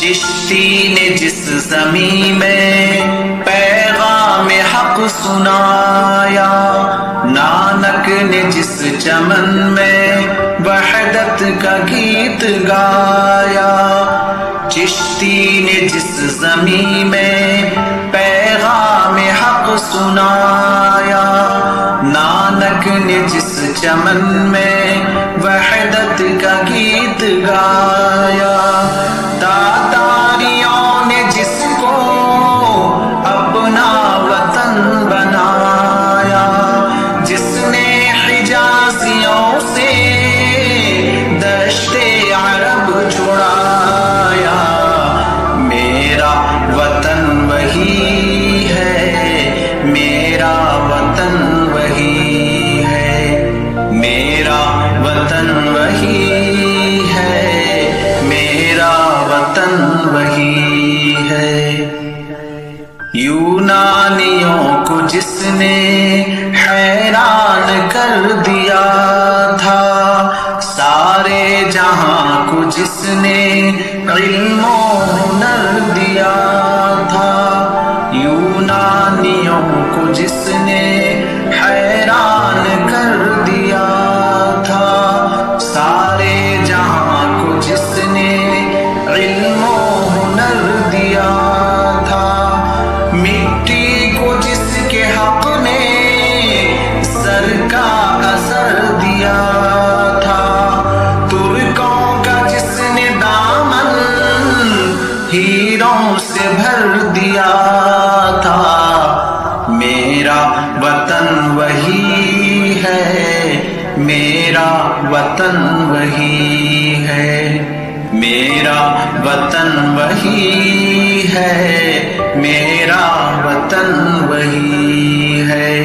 چشتی نے جس زمین میں پیغام حق سنایا، نانک نے جس چمن میں وحدت کا گیت گایا، چشتی نے جس زمین میں پیغام حق سنایا، نانک نے جس چمن میں وحدت کا گیت گایا، تاتاریوں نے جس کو اپنا وطن بنایا، جس نے حجازیوں سے دشت عرب چھڑایا، میرا وطن وہی ہے، میرا وطن وہی ہے، میرا وطن وہی ہے، میرا وطن وہی ہے۔ یونانیوں کو جس نے حیران کر دیا تھا، سارے جہاں کو جس نے علم و ہنر دیا تھا، یونانیوں کو جس نے حیران کر دیا تھا، سارے جہاں کو جس نے علم و ہنر دیا تھا، مٹی کو جس کے حق نے سر کا اثر دیا تھا، ترکوں کا جس نے دامن ہیروں سے بھر دیا تھا، میرا وطن وہی ہے، میرا وطن وہی ہے، میرا وطن وہی ہے، میرا وطن وہی ہے۔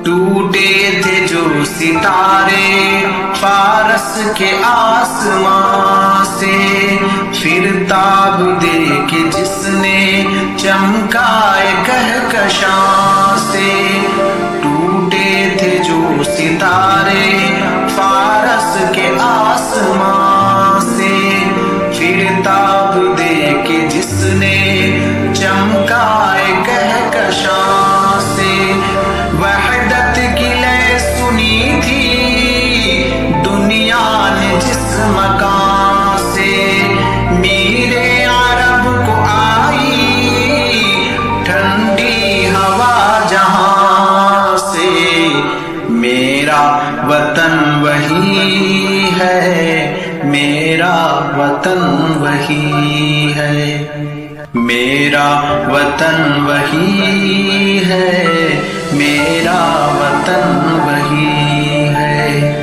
ٹوٹے تھے جو ستارے فارس کے آسمان سے، پھر تاب دے کے جس نے چمکائے کہکشاں سے، ٹوٹے تھے جو ستارے فارس کے آسمان سے، پھر تاب دے کے جس نے چمکائے کہکشاں سے، وحدت کی لے سنی تھی دنیا نے جس مکان سے، میرے عرب کو آئی ٹھنڈی ہوا جہاں سے، میرا وطن وہی ہے، میرا وطن وہی ہے، میرا وطن وہی ہے، میرا وطن وہی ہے۔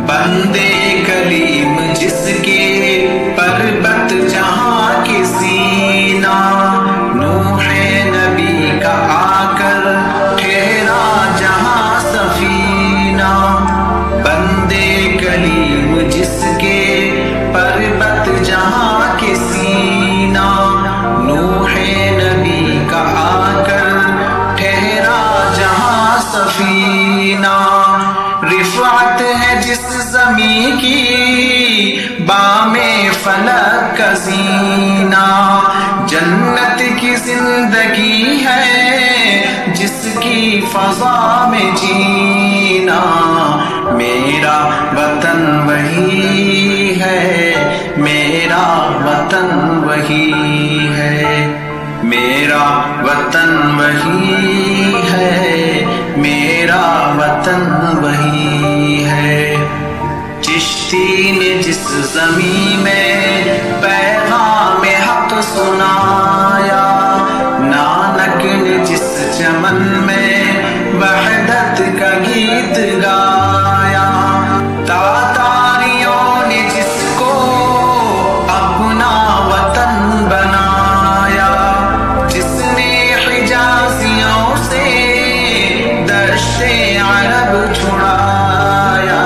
بندے کلیم جس کے پربت جہاں کے سینہ، نوح نبی کا آ کر ٹھہرا جہاں سفینہ، بندے کلیم جس کے پربت جہاں کے سینہ، نوح نبی کا آ کر ٹھہرا جہاں سفینہ، رفعت ہے جس زمین کی بام فلک کا زینہ، جنت کی زندگی ہے جس کی فضا میں جینا، میرا وطن وہی ہے، میرا وطن وہی ہے، میرا وطن وہی ہے، میرا وطن وہی ہے۔ چشتی نے جس زمین میں پیغام حق سنایا، نانک نے جس چمن میں وحدت کا گیت گایا، تاتاریوں نے جس کو اپنا وطن بنایا، جس نے حجازیوں سے دشت عرب چھڑایا،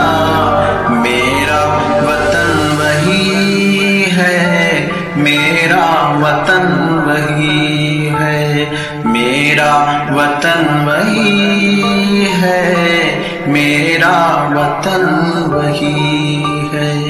میرا وطن وہی ہے، میرا وطن وہی ہے، میرا وطن وہی ہے، میرا وطن وہی ہے۔